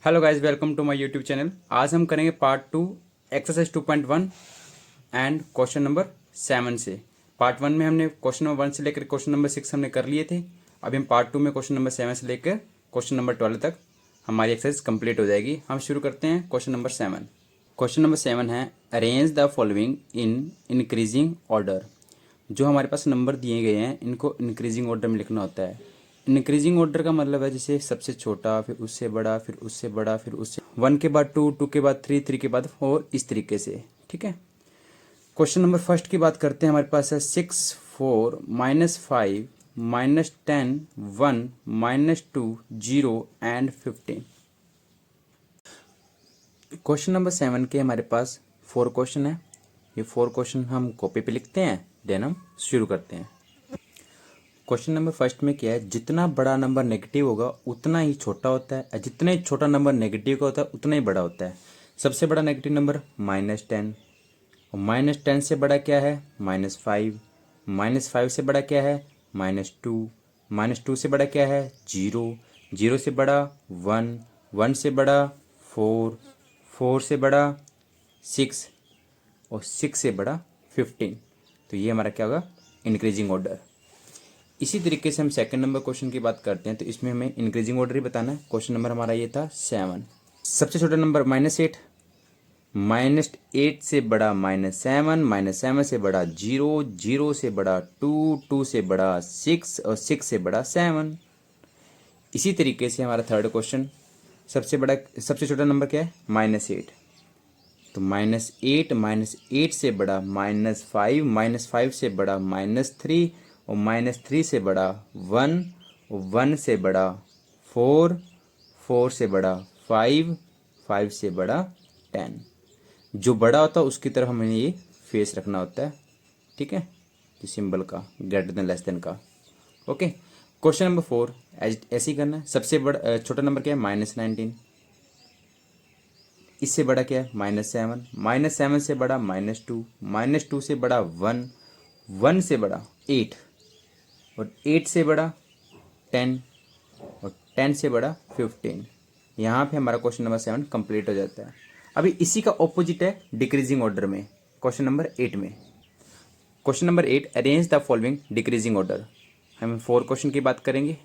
Hello guys, welcome to my YouTube channel. आज हम करेंगे part 2 exercise 2.1 and question number 7 से। पार्ट 1 में हमने क्वेश्चन नंबर 1 से लेकर क्वेश्चन नंबर 6 हमने कर लिए थे। अभी हम पार्ट 2 में क्वेश्चन नंबर 7 से लेकर क्वेश्चन नंबर 12 तक हमारी एक्सरसाइज कंप्लीट हो जाएगी। हम शुरू करते हैं क्वेश्चन नंबर 7। क्वेश्चन नंबर 7 है arrange the following in increasing order. जो हमारे पास नंबर दिए गए हैं इनको इंक्रीजिंग ऑर्डर में लिखना होता है। इंक्रीजिंग ऑर्डर का मतलब है जैसे सबसे छोटा, फिर उससे बड़ा, फिर उससे बड़ा, फिर उससे 1 के बाद 2, 2 के बाद 3, 3 के बाद 4, इस तरीके से। ठीक है। क्वेश्चन नंबर फर्स्ट की बात करते हैं। हमारे पास है 6, 4, -5, -10, 1, -2, 0 एंड 15। क्वेश्चन नंबर 7 के हमारे पास 4 क्वेश्चन है। ये 4 क्वेश्चन हम कॉपी पे लिखते हैं, देन हम शुरू करते हैं। क्वेश्चन नंबर फर्स्ट में क्या है, जितना बड़ा नंबर नेगेटिव होगा उतना ही छोटा होता है, और जितना ही छोटा नंबर नेगेटिव का होता है उतना ही बड़ा होता है। सबसे बड़ा नेगेटिव नंबर -10, और -10 से बड़ा क्या है -5, -5 से बड़ा क्या है -2, -2 से बड़ा क्या है 0, 0 से बड़ा 1, 1 से बड़ा 4, 4 से बड़ा 6, और 6 से बड़ा 15। तो ये हमारा क्या होगा, इंक्रीजिंग ऑर्डर। इसी तरीके से हम सेकंड नंबर क्वेश्चन की बात करते हैं, तो इसमें हमें इंक्रीजिंग ऑर्डर ही बताना है। क्वेश्चन नंबर हमारा ये था 7। सबसे छोटा नंबर -8, -8 से बड़ा -7, -7 से बड़ा 0, 0 से बड़ा 2, 2 से बड़ा 6, और 6 से बड़ा 7। इसी तरीके से हमारा थर्ड क्वेश्चन, सबसे छोटा नंबर क्या है -8, तो -8, -8 से बड़ा -5, -5 से बड़ा -3, और -3 से बड़ा 1, और 1 से बड़ा 4, 4 से बड़ा 5, 5 से बड़ा 10। जो बड़ा होता है उसकी तरफ हमें ये फेस रखना होता है। ठीक है, जो सिंबल का ग्रेटर देन लेस देन का। ओके। क्वेश्चन नंबर 4 ऐसे ही करना है। सबसे बड़ा छोटा नंबर क्या है -19, इससे बड़ा क्या है -7, -7 से बड़ा -2, -2 से बड़ा 1, 1 से बड़ा 8, और 8 से बड़ा 10, और 10 से बड़ा 15। यहाँ पे हमारा क्वेश्चन नंबर 7 कंप्लीट हो जाता है। अभी इसी का ऑपोजिट है डिक्रीजिंग ऑर्डर में, क्वेश्चन नंबर 8 में। Question number 8, arrange the following decreasing order. हम 4 क्वेश्चन की बात करेंगे।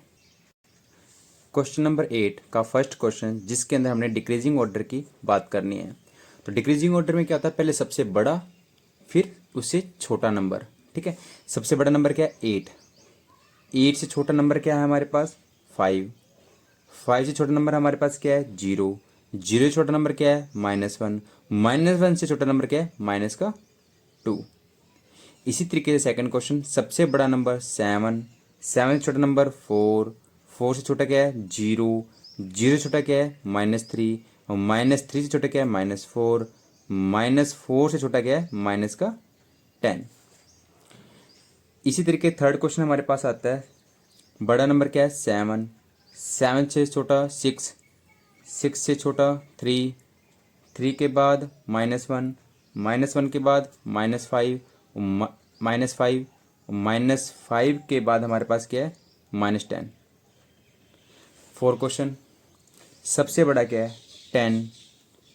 क्वेश्चन नंबर 8 का फर्स्ट क्वेश्चन, जिसके अंदर हमने डिक्रीजिंग ऑर्डर की बात करनी है। तो डिक्रीजिंग ऑर्डर में क्या होता है, पहले सबसे बड़ा फिर उससे छोटा नंबर। ठीक है। सबसे बड़ा नंबर क्या है 8, 8 से छोटा नंबर क्या है हमारे पास 5, 5 से छोटा नंबर हमारे पास क्या है 0, 0 से छोटा नंबर क्या है -1, -1 से छोटा नंबर क्या है -2। इसी तरीके से सेकंड क्वेश्चन, सबसे बड़ा नंबर 7, 7 से छोटा नंबर 4, 4 से छोटा क्या है 0, 0 से छोटा क्या है -3, और -3 से छोटा क्या है -4, -4 से छोटा क्या है -10। इसी तरीके थर्ड क्वेश्चन हमारे पास आता है, बड़ा नंबर क्या है 7, 7 से छोटा 6, 6 से छोटा 3, 3 के बाद -1, -1 के बाद -5, -5, -5 के बाद हमारे पास क्या है -10। फोर क्वेश्चन, सबसे बड़ा क्या है 10।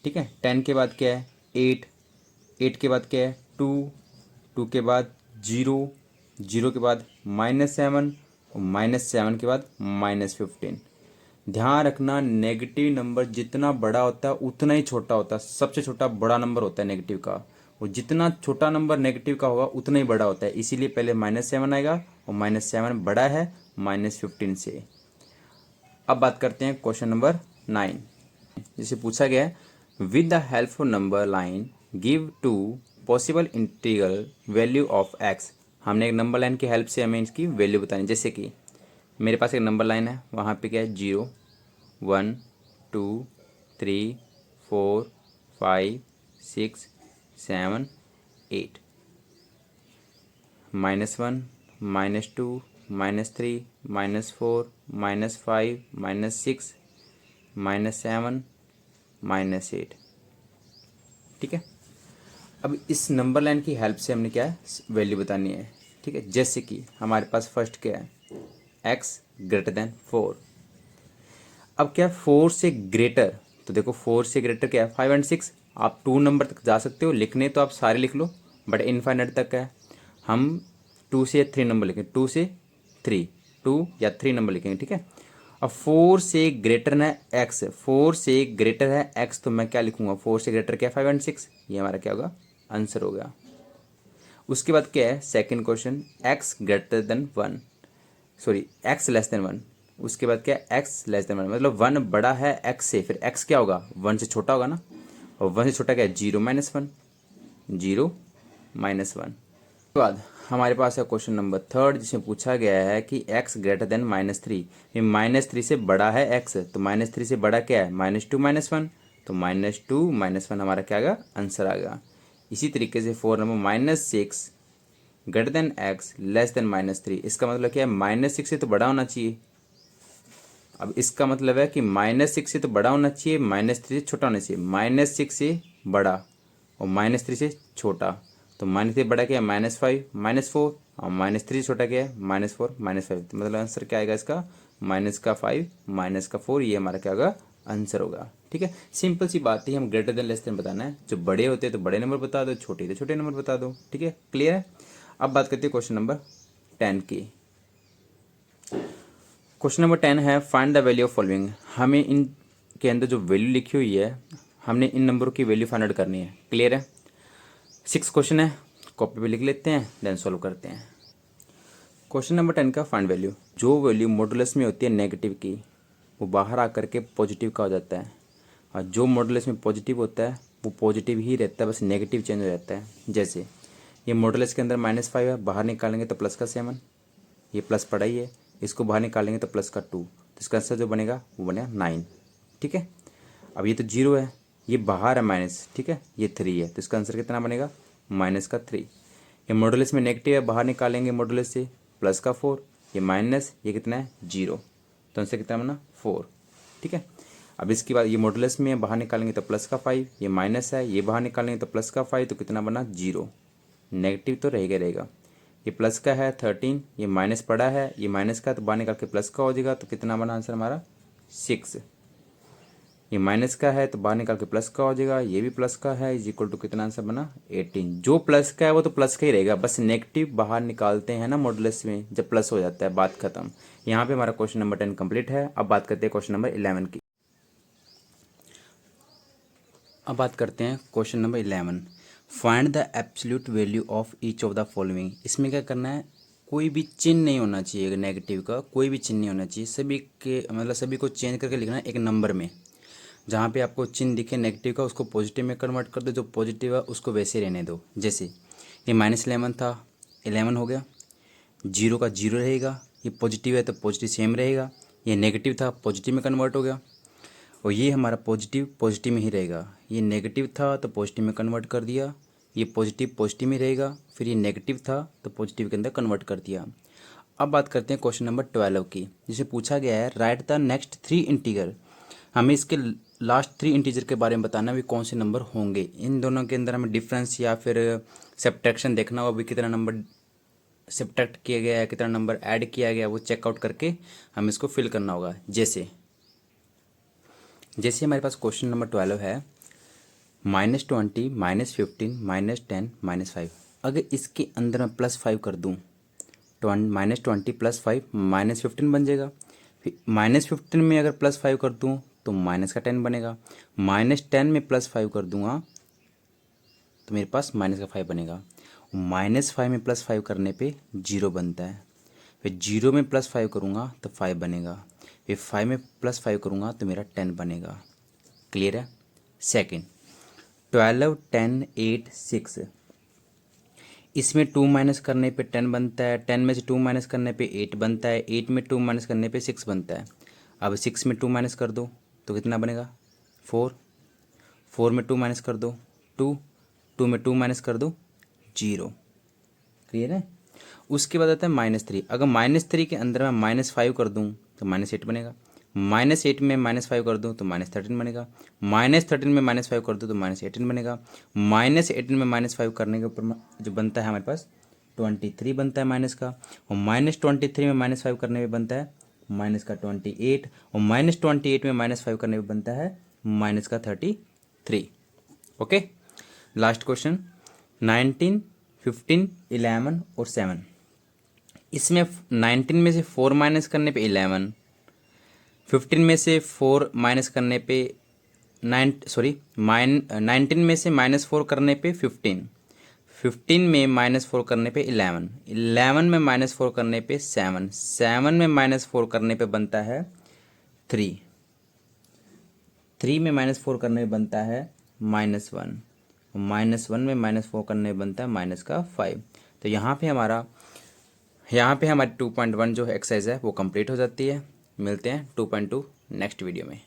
ठीक है। 10 के बाद क्या है 8, 8 के बाद क्या है 2, 2 के बाद 0, 0 के बाद -7, और -7 के बाद -15। ध्यान रखना, नेगेटिव नंबर जितना बड़ा होता है उतना ही छोटा होता है। सबसे छोटा बड़ा नंबर होता है नेगेटिव का, और जितना छोटा नंबर नेगेटिव का होगा उतना ही बड़ा होता है। इसीलिए पहले -7 आएगा, और -7 बड़ा है -15 से। अब बात करते हैं क्वेश्चन नंबर 9, जिसे पूछा गया है, with the help of number line give two possible integral value of x. हमने एक नंबर लाइन की हेल्प से हमें इसकी वैल्यू बतानी। जैसे कि मेरे पास एक नंबर लाइन है, वहाँ पे क्या है 0, 1, 2, 3, 4, 5, 6, 7, 8, -1, -2, -3, -4, -5, -6, -7, -8। ठीक है। अब इस नंबर लाइन की हेल्प से हमने क्या है वैल्यू बतानी है। ठीक है। जैसे कि हमारे पास फर्स्ट क्या है x ग्रेटर देन 4। अब क्या 4 से ग्रेटर, तो देखो 4 से ग्रेटर क्या है 5 एंड 6। आप 2 नंबर तक जा सकते हो, लिखने तो आप सारे लिख लो बट इनफाइनाइट तक है। हम 2 से 3 नंबर लिखेंगे, 2 से 3, 2 या 3 नंबर लिखेंगे, ठीक है। अब 4 से ग्रेटर है एक्स, 4 से ग्रेटर है एक्स, तो मैं क्या लिखूंगा 4 से ग्रेटर क्या 5 एंड 6, ये हमारा क्या होगा आंसर होगा। उसके बाद क्या है second question, x greater than 1, sorry x less than 1। उसके बाद क्या है एक्स लेस देन 1, मतलब 1 बड़ा है एक्स से, फिर एक्स क्या होगा 1 से छोटा होगा ना, और 1 से छोटा क्या है 0 माइनस 1, 0 माइनस 1। उसके बाद हमारे पास है क्वेश्चन नंबर थर्ड, जिसमें पूछा गया है कि x ग्रेटर देन -3। ये -3 से बड़ा है x, तो -3 से बड़ा क्या है -2 -1, तो -2 -1 हमारा क्या आएगा आंसर आएगा। इसी तरीके से 4 number -6 greater than x less than -3, इसका मतलब क्या है -6 से तो बड़ा होना चाहिए। अब इसका मतलब है कि -6 से तो बड़ा होना चाहिए, -3 से छोटा होना चाहिए, -6 से बड़ा और -3 से छोटा, तो -3 बड़ा क्या है -5 -4, और -3 छोटा क्या है -4 -5, तो मतलब आंसर क्या आएगा इसका -5 -4, ये हमारा क्या होगा आंसर होगा। ठीक है, सिंपल सी बात है, हम ग्रेटर देन लेस देन बताना है, जो बड़े होते हैं तो बड़े नंबर बता दो, छोटे तो छोटे नंबर बता दो। ठीक है, क्लियर है। अब बात करते हैं क्वेश्चन नंबर 10 की। क्वेश्चन नंबर 10 है find the value of following. हमें इन के अंदर जो वैल्यू लिखी हुई है, हमने इन नंबरों की वैल्यू फाइंड आउट करनी है। क्लियर है, 6 क्वेश्चन है, कॉपी पे लिख लेते हैं देन सॉल्व करते हैं। क्वेश्चन नंबर 10 का फाइंड वैल्यू, जो वैल्यू मॉडुलस में होती है नेगेटिव की, वो बाहर आकर के पॉजिटिव का हो जाता है, और जो मॉडुलस में पॉजिटिव होता है वो पॉजिटिव ही रहता है, बस नेगेटिव चेंज हो जाता है। जैसे ये मॉडुलस के अंदर -5 है, बाहर निकालेंगे तो प्लस का 7, ये प्लस पड़ा ही है, इसको बाहर निकालेंगे तो प्लस का 2, तो इसका आंसर जो बनेगा वो बनेगा 9। ठीक है, अब ये तो 0 है, ये बाहर है माइनस, ठीक है, ये 3 है, तो इसका आंसर कितना बनेगा -3। ये मॉडुलस में नेगेटिव है, बाहर निकालेंगे मॉडुलस से प्लस का 4, ये माइनस, ये कितना है 0, तो आंसर कितना बना 4। ठीक है, अब इसके बाद ये मॉडुलस में बाहर निकालेंगे तो प्लस का 5, ये माइनस है, ये बाहर निकालेंगे तो प्लस का 5, तो कितना बना 0, नेगेटिव तो रहेगा रहेगा। ये प्लस का है 13, ये माइनस पड़ा है, ये माइनस का तो बाहर निकाल के प्लस का हो जाएगा, तो कितना बना आंसर हमारा 6। ये माइनस का है तो बाहर निकाल के प्लस का हो जाएगा, ये भी प्लस का है, इज इक्वल टू कितना आंसर बना 18। जो प्लस का है वो तो प्लस का ही रहेगा, बस नेगेटिव बाहर निकालते हैं ना मॉडुलस में, जब प्लस हो जाता है बात खत्म। यहाँ पे हमारा क्वेश्चन नंबर 10 कंप्लीट है। अब बात करते हैं क्वेश्चन नंबर 11 की। अब बात करते हैं question number 11, find the absolute value of each of the following. इसमें क्या करना है, कोई भी चिन्ह नहीं होना चाहिए, नेगेटिव का कोई भी चिन्ह नहीं होना चाहिए, सभी के मतलब सभी को चेंज करके लिखना है एक नंबर में। जहाँ पे आपको चिन्ह दिखे नेगेटिव का उसको पॉजिटिव में कन्वर्ट कर दो, जो पॉजिटिव है उसको वैसे रहने दो। जैसे ये -11 था, 11 हो गया, 0 का 0 रहेगा, ये पॉजिटिव है तो पॉजिटिव सेम रहेगा, ये नेगेटिव था पॉजिटिव में कन्वर्ट हो गया, और ये हमारा पॉजिटिव पॉजिटिव में ही रहेगा। ये नेगेटिव था तो पॉजिटिव में कन्वर्ट कर दिया, ये पॉजिटिव पॉजिटिव में रहेगा, फिर ये नेगेटिव था तो पॉजिटिव के अंदर कन्वर्ट कर दिया। अब बात करते हैं क्वेश्चन नंबर 12 की, जिसे पूछा गया है राइट द नेक्स्ट 3 इंटीजर। हमें इसके लास्ट 3 इंटीजर के बारे में बताना भी कौन से नंबर होंगे। इन दोनों के अंदर हमें डिफरेंस या फिर सब्ट्रैक्शन देखना होगा, भी कितना नंबर सब्ट्रैक्ट किया गया है, कितना नंबर ऐड किया गया, वो चेकआउट करके हमें इसको फिल करना होगा। जैसे जैसे हमारे पास क्वेश्चन नंबर 12 है -20 -15 -10 -5। अगर इसके अंदर मैं +5 कर दूँ, -20 +5 -15 बन जाएगा। फिर -15 में अगर +5 कर दूँ तो -10 बनेगा, -10 में +5 कर दूंगा तो मेरे पास -5 बनेगा। -5 में +5 करने पे 0 बनता है, फिर 0 में +5 करूँगा तो 5 बनेगा, फिर 5 में +5 करूँगा तो मेरा 10 बनेगा। क्लियर है। सेकंड 12 10 8 6, इसमें 2 माइनस करने पे 10 बनता है, 10 में से 2 माइनस करने पे 8 बनता है, 8 में 2 माइनस करने पे 6 बनता है। अब 6 में 2 माइनस कर दो तो कितना बनेगा 4, 4 में 2 माइनस कर दो 2, 2 में 2 माइनस कर दो 0। क्लियर है। उसके बाद आता है -3। अगर -3 के अंदर मैं -5 कर दूं तो -8 बनेगा, -8 में -5 कर दूं तो -13 बनेगा, -13 में -5 कर दूं तो -18 बनेगा, -18 में -5 करने के ऊपर जो बनता है हमारे पास 23 बनता है माइनस का, और -23 में -5 करने पे बनता है माइनस का 28, और -28 में -5 करने पे बनता है माइनस का 33। ओके, लास्ट क्वेश्चन 19, 15, 11 और 7। इसमें 19 में से 4 माइनस करने पे 11, 15 में से 4 माइनस करने पे 19 में से -4 करने पे 15, 15 में -4 करने पे 11, 11 में -4 करने पे 7, 7 में -4 करने पे बनता है 3, 3 में -4 करने पे बनता है -1, -1 में -4 करने पे बनता है -5। तो यहाँ पे हमारी 2.1 जो एक्सरसाइज है वो कंप्लीट हो जाती है। मिलते हैं 2.2 नेक्स्ट वीडियो में।